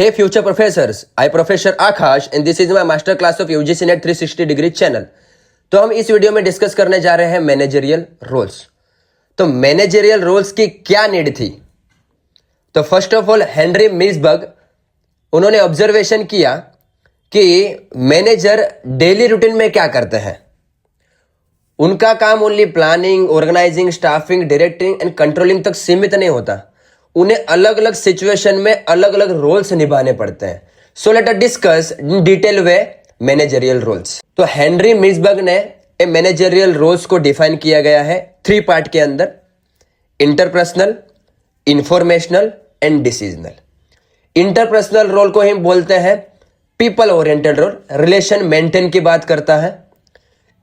Hey future professors, I Professor Akash and this is my master class of UGC Net 360 degree channel. तो हम इस video में discuss करने जा रहे हैं मैनेजरियल रोल्स। तो मैनेजरियल रोल्स की क्या नीड थी? तो फर्स्ट ऑफ ऑल हेनरी मिल्सबर्ग उन्होंने ऑब्जर्वेशन किया कि मैनेजर डेली रूटीन में क्या करते हैं। उनका काम only planning, organising, staffing, directing and controlling तक सीमित नहीं होता। उन्हें अलग अलग सिचुएशन में अलग अलग रोल्स निभाने पड़ते हैं। So let us discuss in detail the managerial roles. तो हेनरी मिल्सबर्ग ने मैनेजरियल रोल्स को डिफाइन किया गया है 3 पार्ट के अंदर: interpersonal, informational and decisional. Interpersonal role को हम बोलते हैं people oriented role, relation maintain की बात करता है।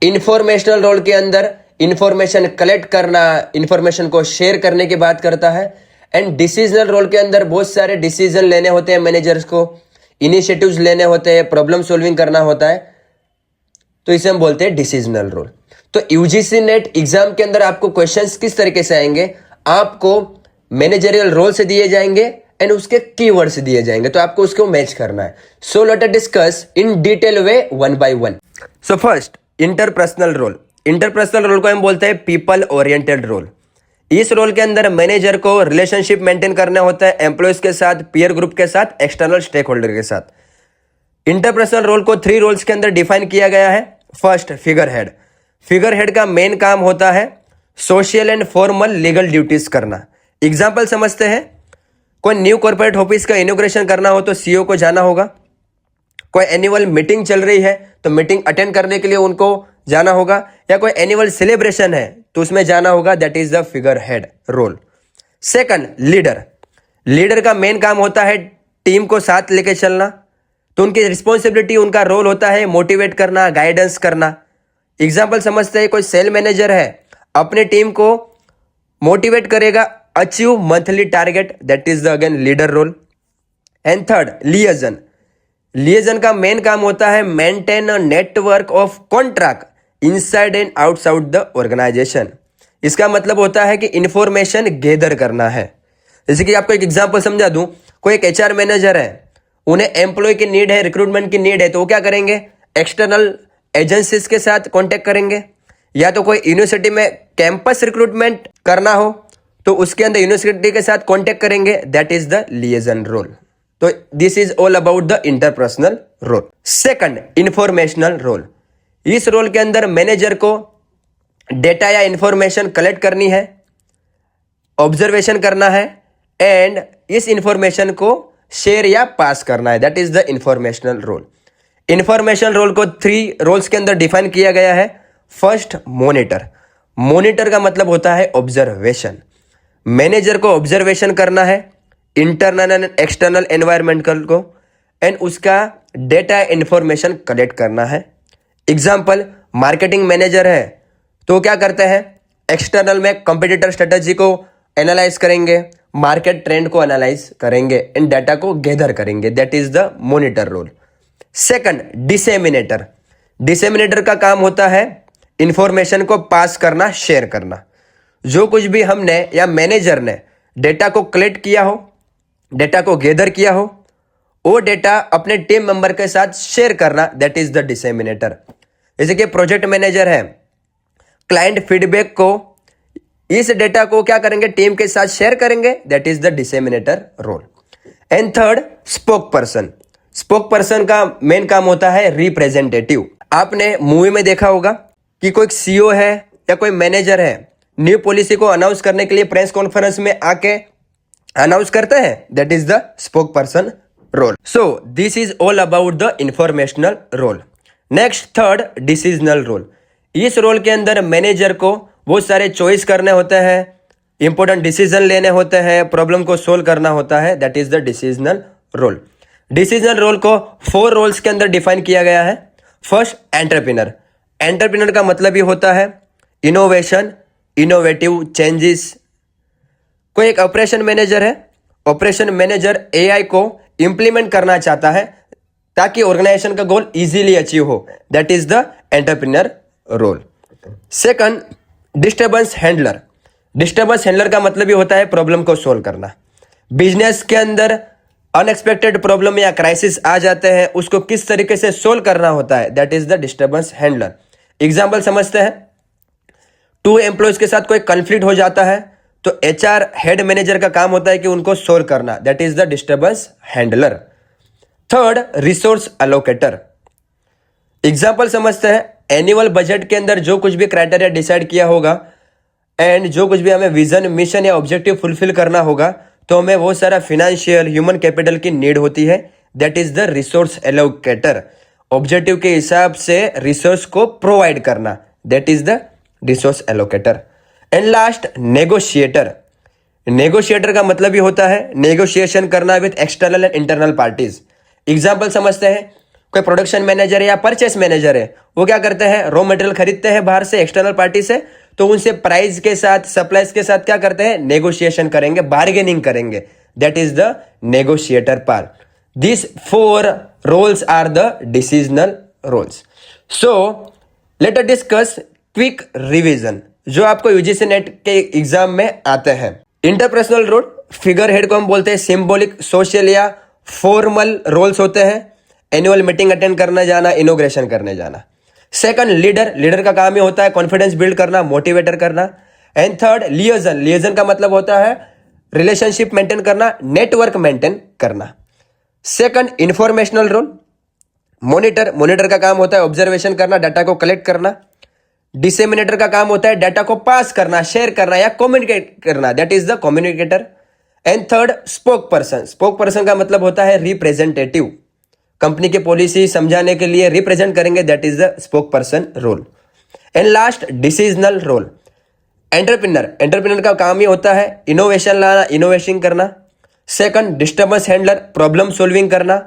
इंफॉर्मेशनल रोल के अंदर इंफॉर्मेशन कलेक्ट करना, इंफॉर्मेशन को शेयर करने की बात करता है। एंड डिसीजनल रोल के अंदर बहुत सारे डिसीजन लेने होते हैं, मैनेजर्स को इनिशिएटिव्स लेने होते हैं, प्रॉब्लम सॉल्विंग करना होता है, तो इसे हम बोलते हैं डिसीजनल रोल। तो यूजीसी नेट एग्जाम के अंदर आपको क्वेश्चंस किस तरीके से आएंगे, आपको मैनेजरियल रोल से दिए जाएंगे एंड उसके कीवर्ड्स दिए जाएंगे, तो आपको उसको मैच करना है। So let us discuss in detail the one by one. So first interpersonal role. Interpersonal role को हम बोलते हैं पीपल ओरिएंटेड रोल। इस रोल के अंदर मैनेजर को रिलेशनशिप मेंटेन करना होता है एम्प्लॉयज के साथ, पीयर ग्रुप के साथ, एक्सटर्नल स्टेक होल्डर के साथ। इंटरपर्सनल रोल को 3 रोल्स के अंदर डिफाइन किया गया है। First figure head. Figure head का मेन काम होता है social and formal legal duties करना। एग्जाम्पल समझते हैं, कोई न्यू कॉर्पोरेट ऑफिस का इनॉग्रेशन करना हो तो सीईओ को जाना होगा। कोई एनुअल मीटिंग चल रही है तो मीटिंग अटेंड करने के लिए उनको जाना होगा, या कोई एनुअल सेलिब्रेशन है तो उसमें जाना होगा। That is the figurehead role. Second leader. Leader का मेन काम होता है टीम को साथ लेके चलना, तो उनकी रिस्पॉन्सिबिलिटी, उनका रोल होता है मोटिवेट करना, गाइडेंस करना। एग्जाम्पल समझते हैं, कोई सेल मैनेजर है, अपने टीम को मोटिवेट करेगा achieve monthly target, that is the again leader role. And third liaison. Liaison का मेन काम होता है maintain a network of contract inside and outside the organisation. इसका मतलब होता है कि इंफॉर्मेशन गैदर करना है। जैसे कि आपको एक एग्जांपल समझा दूं, कोई एक एचआर मैनेजर है, उन्हें एम्प्लॉय की नीड है, रिक्रूटमेंट की नीड है, तो वो क्या करेंगे, एक्सटर्नल एजेंसीज के साथ कांटेक्ट करेंगे। या तो कोई यूनिवर्सिटी में कैंपस रिक्रूटमेंट करना हो तो उसके अंदर यूनिवर्सिटी के साथ कांटेक्ट करेंगे, that is the liaison role. तो this is all about the interpersonal role. Second informational role. इस रोल के अंदर मैनेजर को डेटा या इंफॉर्मेशन कलेक्ट करनी है, ऑब्जर्वेशन करना है एंड इस इंफॉर्मेशन को शेयर या पास करना है, that is the informational role. Information role को 3 रोल्स के अंदर डिफाइन किया गया है। First monitor. मॉनिटर का मतलब होता है ऑब्जर्वेशन। मैनेजर को ऑब्जर्वेशन करना है इंटरनल एंड एक्सटर्नल एनवायरमेंटल को, एंड उसका डेटा इंफॉर्मेशन कलेक्ट करना है। एग्जाम्पल, मार्केटिंग मैनेजर है तो क्या करते हैं, एक्सटर्नल में कंपटीटर स्ट्रेटजी को एनालाइज करेंगे, मार्केट ट्रेंड को एनालाइज करेंगे एंड डाटा को गैदर करेंगे, that is the monitor role. Second disseminator. Disseminator का काम होता है इंफॉर्मेशन को पास करना, शेयर करना। जो कुछ भी हमने या मैनेजर ने डेटा को कलेक्ट किया हो, डेटा को गैदर किया हो, वो डेटा अपने टीम मेंबर के साथ शेयर करना, दैट इज द डिसेमिनेटर। जैसे कि प्रोजेक्ट मैनेजर है, क्लाइंट फीडबैक को, इस डेटा को क्या करेंगे, टीम के साथ शेयर करेंगे, that is the disseminator role. And third spoke person. Spoke person का मेन काम होता है रिप्रेजेंटेटिव। आपने मूवी में देखा होगा कि कोई सीईओ है या कोई मैनेजर है, न्यू पॉलिसी को अनाउंस करने के लिए प्रेस कॉन्फ्रेंस में आके अनाउंस करते हैं, that is the spokesperson role. So this is all about the informational role. Next third decisional role. इस रोल के अंदर मैनेजर को बहुत सारे चॉइस करने होते हैं, इंपॉर्टेंट डिसीजन लेने होते हैं, प्रॉब्लम को सोल्व करना होता है, that is the decisional role. Decisional role को 4 रोल्स के अंदर डिफाइन किया गया है। First entrepreneur. एंटरप्रेन्योर का मतलब ही होता है इनोवेशन, इनोवेटिव चेंजेस। कोई एक ऑपरेशन मैनेजर है, ऑपरेशन मैनेजर एआई को इंप्लीमेंट करना चाहता है ताकि ऑर्गेनाइजेशन का गोल इजीली अचीव हो, that is the entrepreneur role. Second disturbance handler. Disturbance handler का मतलब ही होता है प्रॉब्लम को सोल्व करना। बिजनेस के अंदर अनएक्सपेक्टेड प्रॉब्लम या क्राइसिस आ जाते हैं, उसको किस तरीके से सोल्व करना होता है, that is the disturbance handler. Example समझते हैं। 2 एम्प्लॉयज के साथ कोई कंफ्लिक्ट हो जाता है तो HR हेड मैनेजर का काम होता है कि उनको सोल्व करना, that is the disturbance handler. Third, resource allocator. Example समझते हैं। एनुअल बजट के अंदर जो कुछ भी क्राइटेरिया डिसाइड किया होगा एंड जो कुछ भी हमें विजन, मिशन या ऑब्जेक्टिव फुलफिल करना होगा तो हमें वो सारा फिनेंशियल, ह्यूमन कैपिटल की नीड होती है, that is the resource allocator. Objective के हिसाब से रिसोर्स को प्रोवाइड करना, that is the resource allocator. And last, negotiator. Negotiator का मतलब ही होता है नेगोशिएशन करना with external and internal parties. Example समझते हैं। कोई प्रोडक्शन मैनेजर है या परचेस मैनेजर है, वो क्या करते हैं, रॉ मटेरियल खरीदते हैं बाहर से, एक्सटर्नल पार्टी से, तो उनसे प्राइस के साथ, सप्लाईज के साथ क्या करते हैं, नेगोशिएशन करेंगे, बार्गेनिंग करेंगे, that is the negotiator part. This 4 roles are the decisional roles. So let us discuss quick revision जो आपको यूजीसी नेट के एग्जाम में आते हैं। इंटरपर्सनल रोल, फिगर हेड को हम बोलते हैं सिंबॉलिक, सोशल या फॉर्मल रोल्स होते हैं। एनुअल मीटिंग अटेंड करने जाना, इनोग्रेशन करने जाना। Second, leader. लीडर का काम ही होता है कॉन्फिडेंस बिल्ड करना, मोटिवेटर करना। And third, liaison. लिएजन का मतलब होता है रिलेशनशिप मेंटेन करना, नेटवर्क मेंटेन करना। Second, informational role. Monitor. Monitor का काम होता है ऑब्जर्वेशन करना, डाटा को कलेक्ट करना। डिसेमिनेटर का काम होता है डाटा को पास करना, शेयर करना या कम्युनिकेट करना, that is the communicator. And third, spoke person. Spoke person का मतलब होता है रिप्रेजेंटेटिव। कंपनी की पॉलिसी समझाने के लिए रिप्रेजेंट करेंगे, that is the spokesperson role. And last, decisional role. Entrepreneur. Entrepreneur का काम ही होता है इनोवेशन लाना, इनोवेशन करना। Second, disturbance handler, problem solving करना।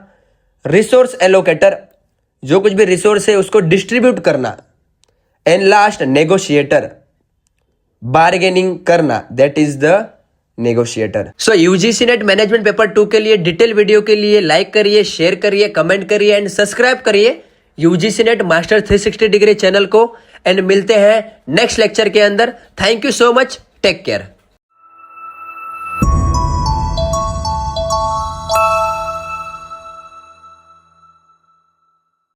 रिसोर्स एलोकेटर, जो कुछ भी रिसोर्स है उसको डिस्ट्रीब्यूट करना। एंड लास्ट, नेगोशिएटर, बार्गेनिंग करना, that is the negotiator. So UGC NET management paper 2 के लिए डिटेल वीडियो के लिए लाइक करिए, शेयर करिए, कमेंट करिए एंड सब्सक्राइब करिए UGC NET master 360 degree channel को। एंड मिलते हैं नेक्स्ट लेक्चर के अंदर। Thank you so much, take care.